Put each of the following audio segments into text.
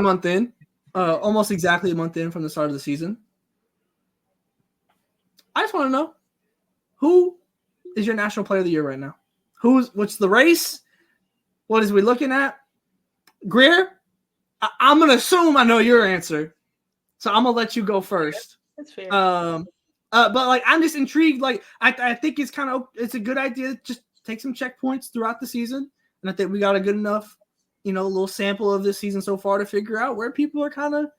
a month in, almost exactly a month in from the start of the season. I just want to know, who is your National Player of the Year right now? What's the race? What is we looking at? Greer, I'm going to assume I know your answer. So I'm going to let you go first. That's fair. But like, I'm just intrigued. Like, I think it's a good idea. Just take some checkpoints throughout the season. And I think we got a good enough, little sample of this season so far to figure out where people are kind of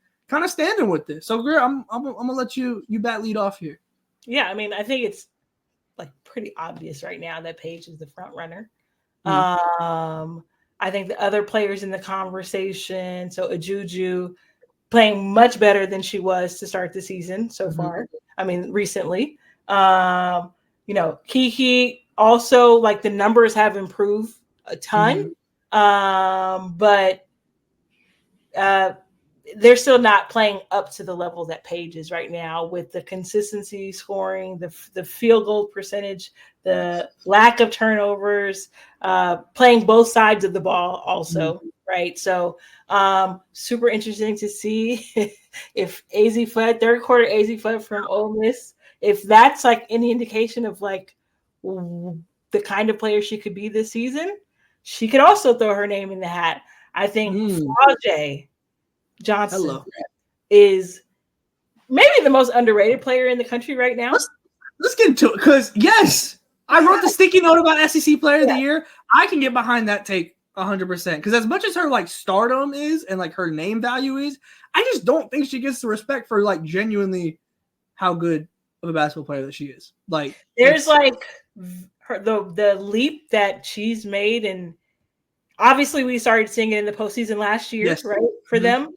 standing with this. So Greer, I'm going to let you bat lead off here. Yeah. I mean, I think it's like pretty obvious right now that Paige is the front runner. I think the other players in the conversation, so Ajuju playing much better than she was to start the season so far. I mean, recently. Kiki also, like, the numbers have improved a ton. But they're still not playing up to the level that Paige is right now, with the consistency scoring, the field goal percentage, the lack of turnovers, playing both sides of the ball also, right? So super interesting to see if AZ Flood, third quarter AZ Flood from Ole Miss, if that's like any indication of like the kind of player she could be this season, she could also throw her name in the hat. I think Flau'jae Johnson is maybe the most underrated player in the country right now. Let's get into it, because yes, I wrote the sticky note about SEC Player of the Year. I can get behind that take 100%, because as much as her like stardom is and like her name value is, I just don't think she gets the respect for like genuinely how good of a basketball player that she is. Like, there's like the leap that she's made, and obviously we started seeing it in the postseason last year, right? For them.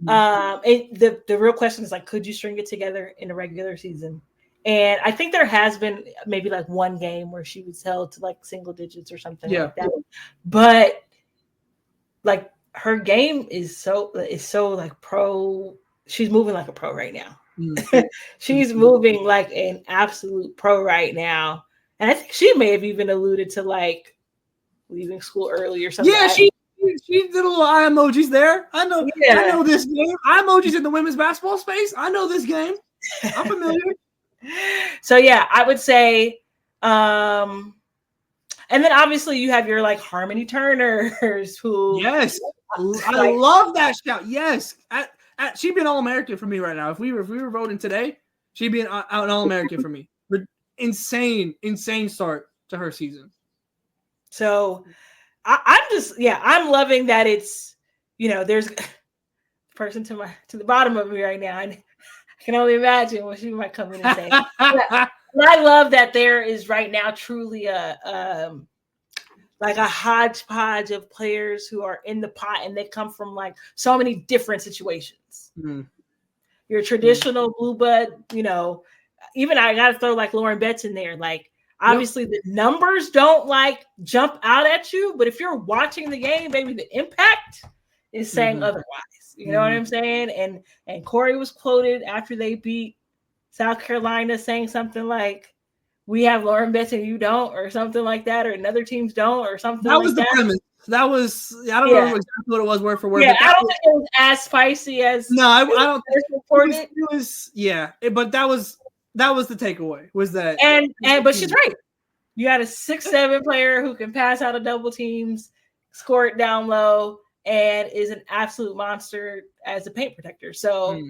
And the real question is like, could you string it together in a regular season? And I think there has been maybe like one game where she was held to like single digits or something like that. But like, her game is so like pro. She's moving like a pro right now. She's moving like an absolute pro right now. And I think she may have even alluded to like leaving school early or something. Yeah, she did a little eye emojis there. I know this game. Eye emojis in the women's basketball space. I know this game. I'm familiar. So yeah, I would say, and then obviously you have your like Harmony Turners, who I love that shout. Yes, she'd be an All-American for me right now. If we were voting today, she'd be an All-American for me. Insane start to her season. So I'm loving that it's, there's a person to the bottom of me right now. And I can only imagine what she might come in and say. And I love that there is right now truly a hodgepodge of players who are in the pot, and they come from like so many different situations. Your traditional blue blood, even I got to throw like Lauren Betts in there. Like, obviously the numbers don't like jump out at you, but if you're watching the game, maybe the impact is saying otherwise. You know what I'm saying? And Corey was quoted after they beat South Carolina saying something like, "We have Lauren Betts and you don't," or something like that, or another teams don't, or something like that. That was the premise. That was, I don't know exactly what it was word for word. Yeah, I don't think it was as spicy as I don't think it was. But that was the takeaway, was that. But she's right. You had a 6'7" player who can pass out of double teams, score it down low, and is an absolute monster as a paint protector. So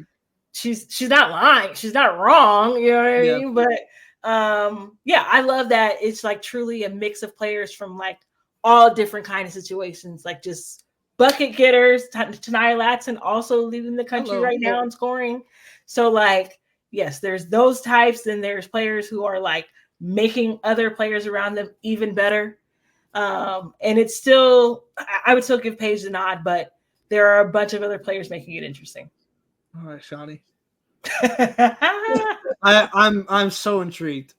she's not lying. She's not wrong. You know what I mean? But I love that it's like truly a mix of players from like all different kind of situations, like just bucket getters. Tanaya Latson also leading the country right now in scoring. So like, yes, there's those types. Then there's players who are like making other players around them even better. And it's still, I would still give Paige the nod, but there are a bunch of other players making it interesting. All right, Shawty. I'm so intrigued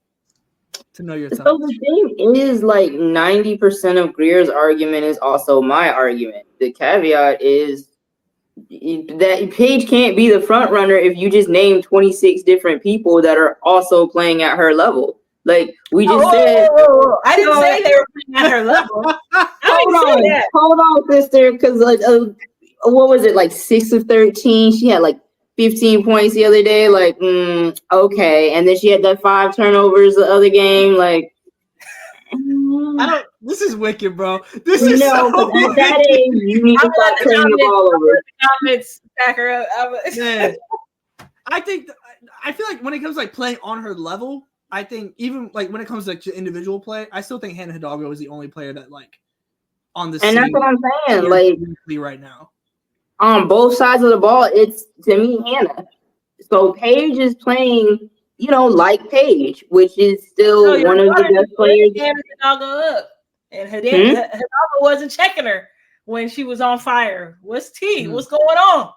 to know your thoughts. So the thing is, like, 90% of Greer's argument is also my argument. The caveat is that Paige can't be the front runner if you just name 26 different people that are also playing at her level. Like we just said, I didn't say they were playing at her level. Hold on, sister, because like what was it, like 6 of 13? She had like 15 points the other day. Like, okay. And then she had that 5 turnovers the other game. Like, This is wicked, bro. This is no, so at that age, you need to start turning the ball over. Comments back her up. Yeah. I feel like when it comes to like playing on her level, I think even like when it comes to like individual play, I still think Hannah Hidalgo is the only player that like on the and that's what I'm saying. Like right now, on both sides of the ball, it's to me Hannah. So Paige is playing, like Paige, which is still one of the best players. Hannah Hidalgo up, and Hidalgo wasn't checking her when she was on fire. What's T? What's going on?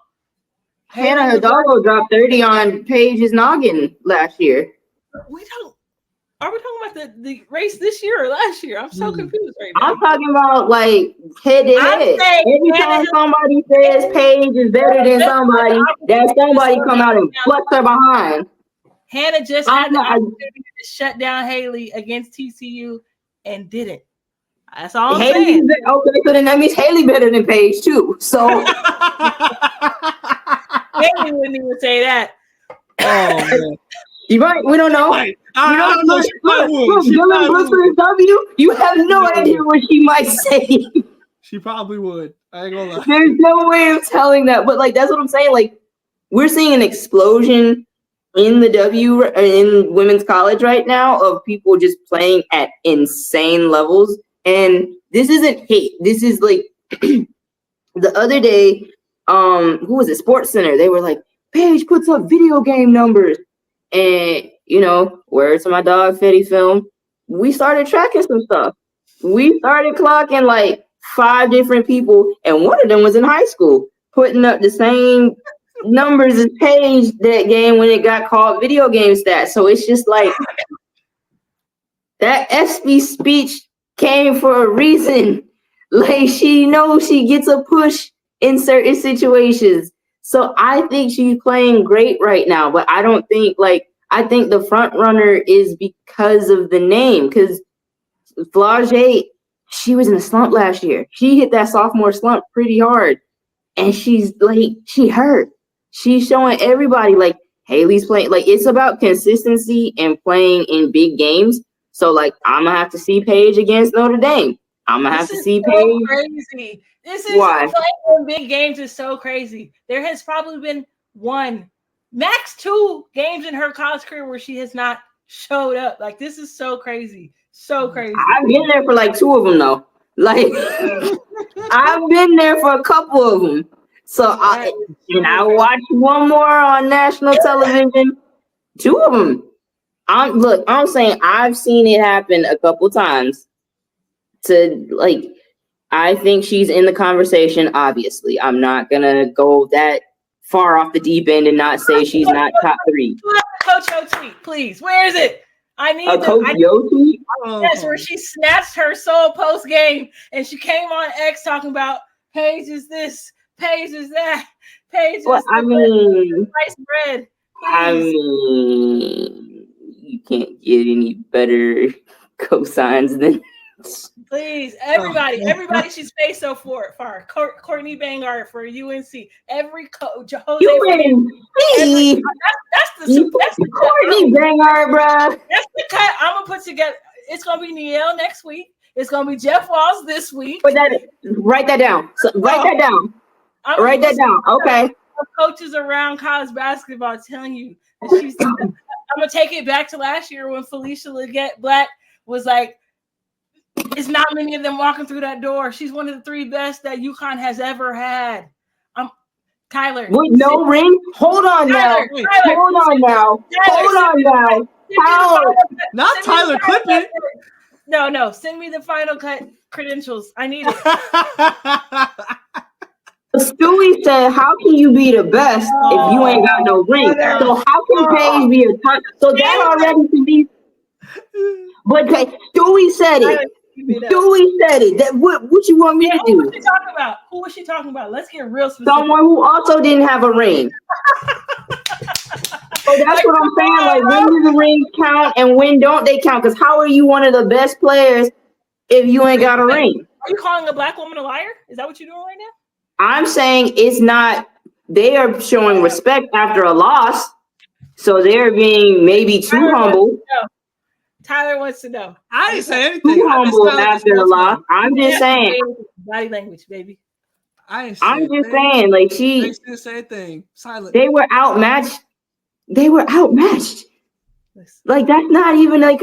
Hannah Hidalgo dropped 30 on Paige's noggin last year. Are we talking about the race this year or last year? I'm so confused right now. I'm talking about like head to head. Every time somebody says Paige is better than somebody, that somebody come out and flex her behind. Hannah just had the opportunity to shut down Haley against TCU and didn't. That's all I'm saying. Okay, so then that means Haley better than Paige too. So Haley wouldn't even say that. Oh man. You might. We don't know. I don't know. Dylan Brooks W. You have no idea what she might say. She probably would. I ain't gonna lie. There's no way of telling that. But like that's what I'm saying. Like we're seeing an explosion in the in women's college right now of people just playing at insane levels. And this isn't hate. This is like the other day. Who was it? Sports Center. They were like, Paige puts up video game numbers. And, word to my dog, Fetty Film, we started tracking some stuff. We started clocking like 5 different people, and one of them was in high school, putting up the same numbers as Paige that game when it got called video game stats. So it's just like that SB speech came for a reason. Like she knows she gets a push in certain situations. So I think she's playing great right now, but I don't think I think the front runner is because of the name. Because Flage, she was in a slump last year. She hit that sophomore slump pretty hard, and she hurt. She's showing everybody Haley's playing. It's about consistency and playing in big games. So I'm gonna have to see Paige against Notre Dame. I'm gonna have to see Paige. Crazy. This is playing in big games is so crazy. There has probably been 1, max 2 games in her college career where she has not showed up. This is so crazy. So crazy. I've been there for 2 of them though. I've been there for a couple of them. So I watched 1 more on national television. 2 of them. I'm saying I've seen it happen a couple times. I think she's in the conversation, obviously. I'm not going to go that far off the deep end and not say she's not top 3. Coach Yo tweet, please. Where is it? I need a Coach Yo tweet? Yes, where she snatched her soul post game and she came on X talking about Paige is this, Paige is that, Paige is rice bread. I mean, you can't get any better cosigns than... Please, everybody she's faced so far. Courtney Bangard for UNC. Every coach, Jose. UNC. That's the Courtney Bangard, bro. That's the cut I'm gonna put together. It's gonna be Niele next week. It's gonna be Jeff Walls this week. Write that down. Write that down. Write that down. Okay. Coaches around college basketball telling you that she's. I'm gonna take it back to last year when Felicia Leggett Black was like. It's not many of them walking through that door. She's one of the 3 best that UConn has ever had. Tyler. With no ring? Hold on now. Hold on now. How? Not Tyler Clippin. No. Send me the final cut credentials. I need it. Stewie said, how can you be the best if you ain't got no ring? So how can Paige be a top? So that already can be. But Stewie said it. Stewie said it. That what you want me to do? Who was she talking about? Let's get real specific. Someone who also didn't have a ring. So that's what I'm saying. When do the rings count and when don't they count? Because how are you one of the best players if you ain't got a ring? Are you calling a black woman a liar? Is that what you're doing right now? I'm saying it's not. They are showing respect after a loss, so they're being maybe too humble. Tyler wants to know. I didn't say anything. Too humble after the loss. I'm just saying. Body language, baby. I'm just saying, like They didn't say a thing. Silent. They were outmatched. Like that's not even like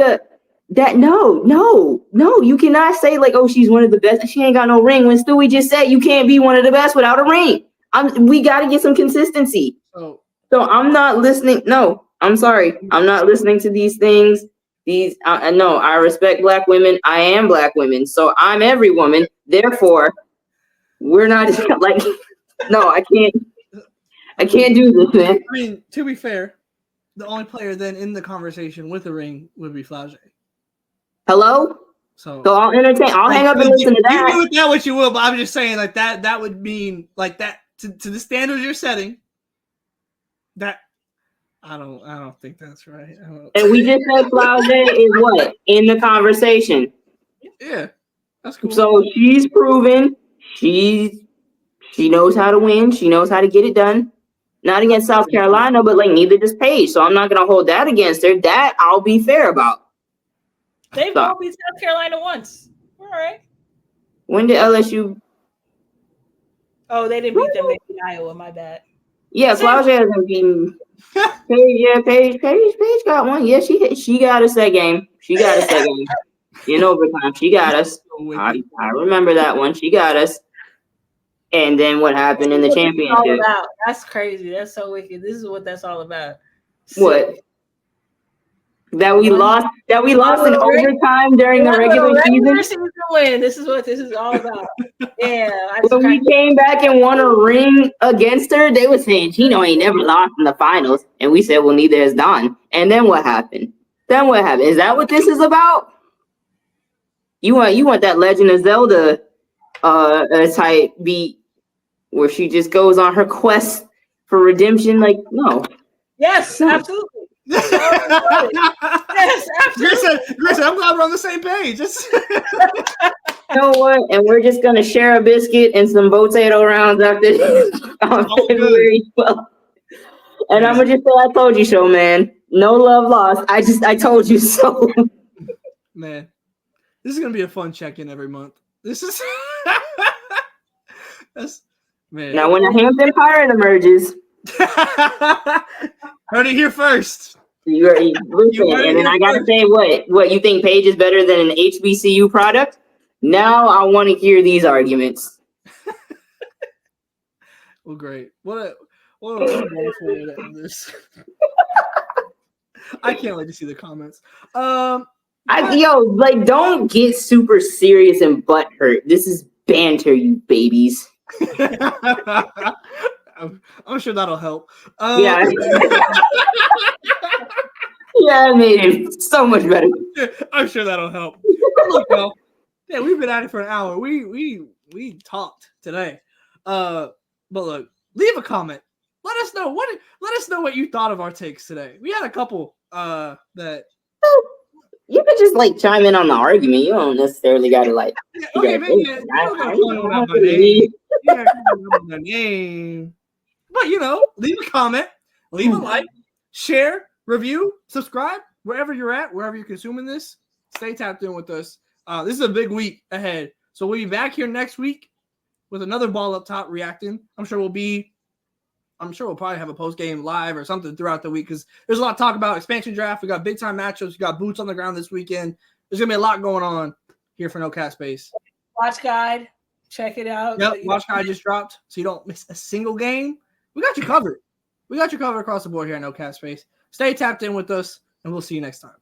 no. You cannot say like, oh, she's one of the best. She ain't got no ring. When Stewie just said you can't be one of the best without a ring. We got to get some consistency. So I'm not listening. No, I'm sorry. I'm not listening to these things. No, I respect Black women. I am Black women. So I'm every woman. Therefore, we're not like, no, I can't do this, man. I mean, to be fair, the only player then in the conversation with the ring would be Flau'jae. Hello? So I'll entertain. I'll hang up and listen to that. You do with that what you will, but I'm just saying like that would mean like that to the standards you're setting. That I don't think that's right. And we just said Flau'jae is what in the conversation. Yeah, that's cool. So she's proven she knows how to win. She knows how to get it done. Not against South Carolina, but like neither does Paige. So I'm not gonna hold that against her. That I'll be fair about. They've all beat South Carolina once. All right. When did LSU? Oh, they didn't beat them. They beat Iowa. My bad. Yeah, Flau'jae hasn't beaten. Paige got one. Yeah, she got us that game. She got us that game in overtime. She got us. I remember that one. She got us. And then what happened in the championship? That's crazy. That's so wicked. This is what that's all about. What? That we lost in overtime during the regular season. Win. This is what this is all about. Yeah. When we came back and won a ring against her, they were saying Gino ain't never lost in the finals. And we said, well, neither has Don. And then what happened? Is that what this is about? You want that Legend of Zelda type beat where she just goes on her quest for redemption? Like, no. Yes, absolutely. Yes, absolutely. Grayson, I'm glad we're on the same page. You know what? And we're just gonna share a biscuit and some potato rounds after on February 12th. And I'm gonna just say I told you so, man. No love lost. I told you so. Man, this is gonna be a fun check-in every month. This is man. Now when the Hampton Pirate emerges. Heard it here first. Listen, and then I gotta say what you think Paige is better than an HBCU product? Now I want to hear these arguments. Well, great. What a wonderful way to end this. I can't wait to see the comments. Don't get super serious and butthurt. This is banter, you babies. I'm sure that'll help. Yeah, it made it so much better. I'm sure that'll help. Look, y'all. Yeah, we've been at it for an hour. We talked today. But look, leave a comment. Let us know what you thought of our takes today. We had a couple that you could just like chime in on the argument. You don't necessarily gotta like. Okay, maybe you don't gotta talk about my name. Yeah, my name. But leave a comment, leave a like, share, review, subscribe, wherever you're at, wherever you're consuming this. Stay tapped in with us. This is a big week ahead. So we'll be back here next week with another ball up top reacting. I'm sure we'll probably have a post-game live or something throughout the week because there's a lot to talk about. Expansion draft. We got big-time matchups. We got boots on the ground this weekend. There's going to be a lot going on here for No Cat Space. Watch guide. Check it out. Yep, watch guide just dropped so you don't miss a single game. We got you covered. We got you covered across the board here at No Cat Space. Stay tapped in with us, and we'll see you next time.